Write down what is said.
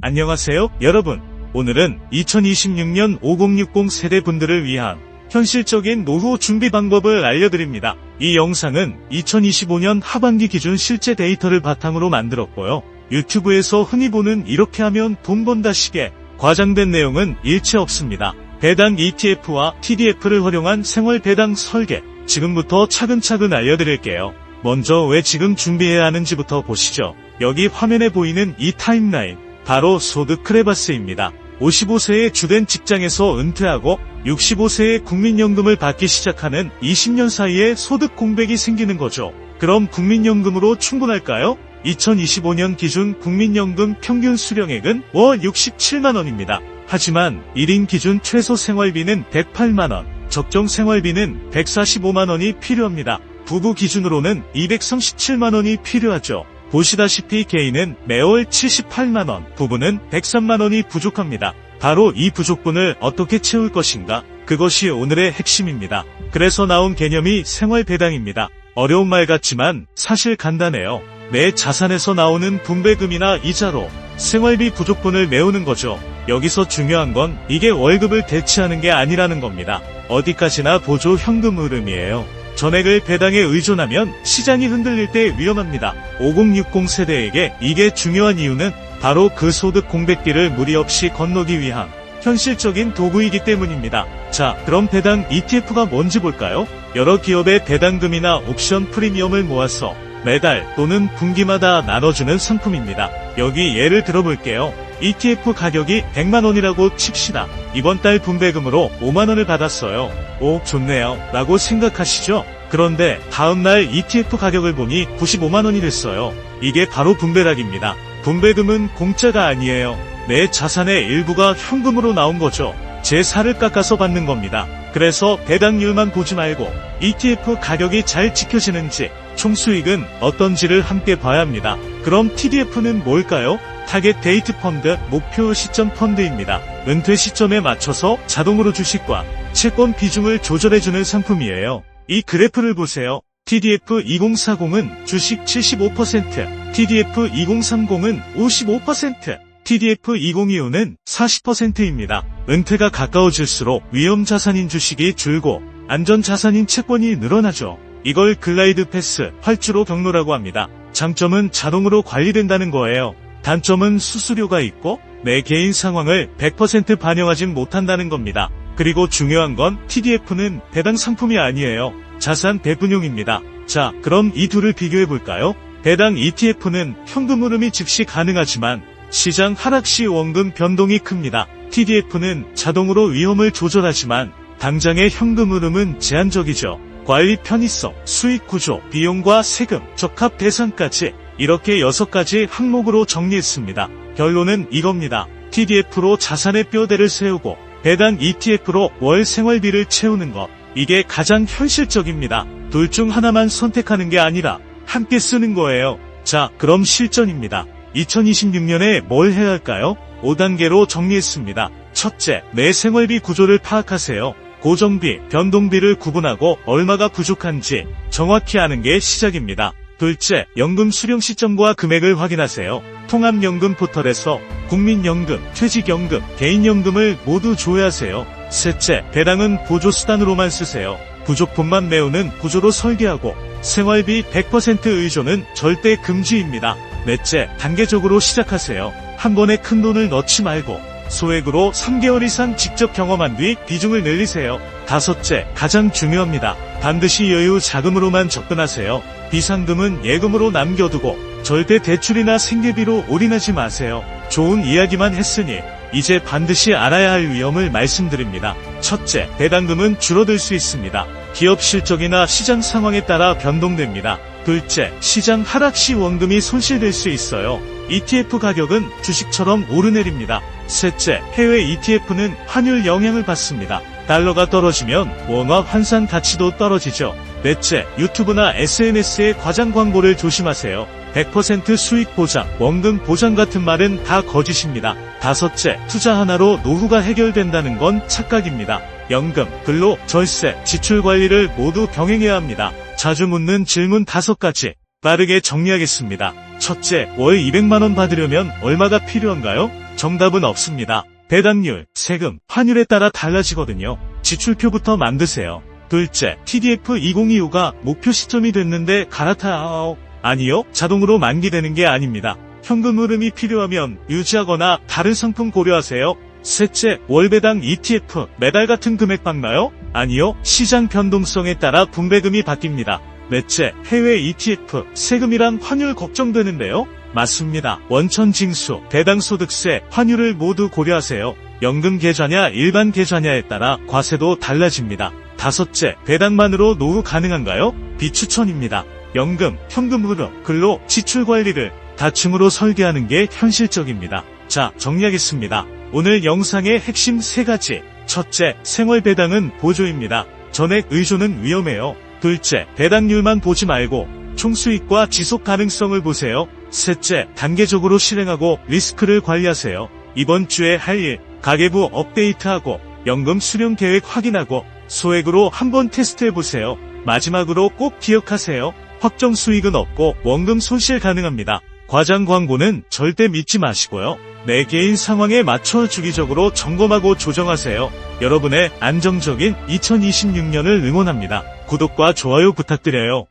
안녕하세요, 여러분. 오늘은 2026년 5060 세대분들을 위한 현실적인 노후 준비 방법을 알려드립니다. 이 영상은 2025년 하반기 기준 실제 데이터를 바탕으로 만들었고요. 유튜브에서 흔히 보는 이렇게 하면 돈 번다 식의 과장된 내용은 일체 없습니다. 배당 ETF와 TDF를 활용한 생활 배당 설계, 지금부터 차근차근 알려드릴게요. 먼저 왜 지금 준비해야 하는지부터 보시죠. 여기 화면에 보이는 이 타임라인, 바로 소득 크레바스입니다. 55세의 주된 직장에서 은퇴하고 65세에 국민연금을 받기 시작하는 20년 사이에 소득 공백이 생기는 거죠. 그럼 국민연금으로 충분할까요? 2025년 기준 국민연금 평균 수령액은 월 67만원입니다. 하지만 1인 기준 최소 생활비는 108만원, 적정 생활비는 145만원이 필요합니다. 부부 기준으로는 237만원이 필요하죠. 보시다시피 개인은 매월 78만원, 부부는 103만원이 부족합니다. 바로 이 부족분을 어떻게 채울 것인가? 그것이 오늘의 핵심입니다. 그래서 나온 개념이 생활배당입니다. 어려운 말 같지만 사실 간단해요. 내 자산에서 나오는 분배금이나 이자로 생활비 부족분을 메우는 거죠. 여기서 중요한 건 이게 월급을 대체하는 게 아니라는 겁니다. 어디까지나 보조 현금 흐름이에요. 전액을 배당에 의존하면 시장이 흔들릴 때 위험합니다. 5060 세대에게 이게 중요한 이유는 바로 그 소득 공백기를 무리 없이 건너기 위한 현실적인 도구이기 때문입니다. 자, 그럼 배당 ETF가 뭔지 볼까요? 여러 기업의 배당금이나 옵션 프리미엄을 모아서 매달 또는 분기마다 나눠주는 상품입니다. 여기 예를 들어볼게요. ETF 가격이 100만원이라고 칩시다. 이번 달 분배금으로 5만원을 받았어요. 오, 좋네요 라고 생각하시죠? 그런데 다음날 ETF 가격을 보니 95만원이 됐어요. 이게 바로 분배락입니다. 분배금은 공짜가 아니에요. 내 자산의 일부가 현금으로 나온 거죠. 제 살을 깎아서 받는 겁니다. 그래서 배당률만 보지 말고 ETF 가격이 잘 지켜지는지, 총수익은 어떤지를 함께 봐야 합니다. 그럼 TDF는 뭘까요? 타겟 데이트 펀드, 목표 시점 펀드입니다. 은퇴 시점에 맞춰서 자동으로 주식과 채권 비중을 조절해주는 상품이에요. 이 그래프를 보세요. TDF 2040은 주식 75%, TDF 2030은 55%, TDF 2025는 40%입니다. 은퇴가 가까워질수록 위험자산인 주식이 줄고 안전자산인 채권이 늘어나죠. 이걸 글라이드 패스, 활주로 경로라고 합니다. 장점은 자동으로 관리된다는 거예요. 단점은 수수료가 있고 내 개인 상황을 100% 반영하진 못한다는 겁니다. 그리고 중요한 건 TDF는 배당 상품이 아니에요. 자산 배분용입니다. 자, 그럼 이 둘을 비교해볼까요? 배당 ETF는 현금 흐름이 즉시 가능하지만 시장 하락 시 원금 변동이 큽니다. TDF는 자동으로 위험을 조절하지만 당장의 현금 흐름은 제한적이죠. 관리 편의성, 수익 구조, 비용과 세금, 적합 대상까지 이렇게 6가지 항목으로 정리했습니다. 결론은 이겁니다. TDF로 자산의 뼈대를 세우고 배당 ETF로 월 생활비를 채우는 것. 이게 가장 현실적입니다. 둘 중 하나만 선택하는 게 아니라 함께 쓰는 거예요. 자, 그럼 실전입니다. 2026년에 뭘 해야 할까요? 5단계로 정리했습니다. 첫째, 내 생활비 구조를 파악하세요. 고정비, 변동비를 구분하고 얼마가 부족한지 정확히 아는 게 시작입니다. 둘째, 연금 수령 시점과 금액을 확인하세요. 통합연금 포털에서 국민연금, 퇴직연금, 개인연금을 모두 조회하세요. 셋째, 배당은 보조수단으로만 쓰세요. 부족분만 메우는 구조로 설계하고 생활비 100% 의존은 절대 금지입니다. 넷째, 단계적으로 시작하세요. 한 번에 큰 돈을 넣지 말고 소액으로 3개월 이상 직접 경험한 뒤 비중을 늘리세요. 다섯째, 가장 중요합니다. 반드시 여유 자금으로만 접근하세요. 비상금은 예금으로 남겨두고 절대 대출이나 생계비로 올인하지 마세요. 좋은 이야기만 했으니 이제 반드시 알아야 할 위험을 말씀드립니다. 첫째, 배당금은 줄어들 수 있습니다. 기업 실적이나 시장 상황에 따라 변동됩니다. 둘째, 시장 하락 시 원금이 손실될 수 있어요. ETF 가격은 주식처럼 오르내립니다. 셋째, 해외 ETF는 환율 영향을 받습니다. 달러가 떨어지면 원화 환산 가치도 떨어지죠. 넷째, 유튜브나 SNS의 과장 광고를 조심하세요. 100% 수익 보장, 원금 보장 같은 말은 다 거짓입니다. 다섯째, 투자 하나로 노후가 해결된다는 건 착각입니다. 연금, 근로, 절세, 지출 관리를 모두 병행해야 합니다. 자주 묻는 질문 5가지 빠르게 정리하겠습니다. 첫째, 월 200만원 받으려면 얼마가 필요한가요? 정답은 없습니다. 배당률, 세금, 환율에 따라 달라지거든요. 지출표부터 만드세요. 둘째, TDF 2025가 목표 시점이 됐는데 갈아타요. 아니요, 자동으로 만기되는 게 아닙니다. 현금 흐름이 필요하면 유지하거나 다른 상품 고려하세요. 셋째, 월배당 ETF, 매달 같은 금액 받나요? 아니요, 시장 변동성에 따라 분배금이 바뀝니다. 넷째, 해외 ETF, 세금이랑 환율 걱정되는데요? 맞습니다. 원천 징수, 배당 소득세, 환율을 모두 고려하세요. 연금 계좌냐 일반 계좌냐에 따라 과세도 달라집니다. 다섯째, 배당만으로 노후 가능한가요? 비추천입니다. 연금, 현금 흐름, 근로, 지출 관리를 다층으로 설계하는 게 현실적입니다. 자, 정리하겠습니다. 오늘 영상의 핵심 3가지. 첫째, 생활배당은 보조입니다. 전액 의존은 위험해요. 둘째, 배당률만 보지 말고 총수익과 지속 가능성을 보세요. 셋째, 단계적으로 실행하고 리스크를 관리하세요. 이번 주에 할 일, 가계부 업데이트하고 연금 수령 계획 확인하고 소액으로 한번 테스트해보세요. 마지막으로 꼭 기억하세요. 확정 수익은 없고 원금 손실 가능합니다. 과장 광고는 절대 믿지 마시고요. 내 개인 상황에 맞춰 주기적으로 점검하고 조정하세요. 여러분의 안정적인 2026년을 응원합니다. 구독과 좋아요 부탁드려요.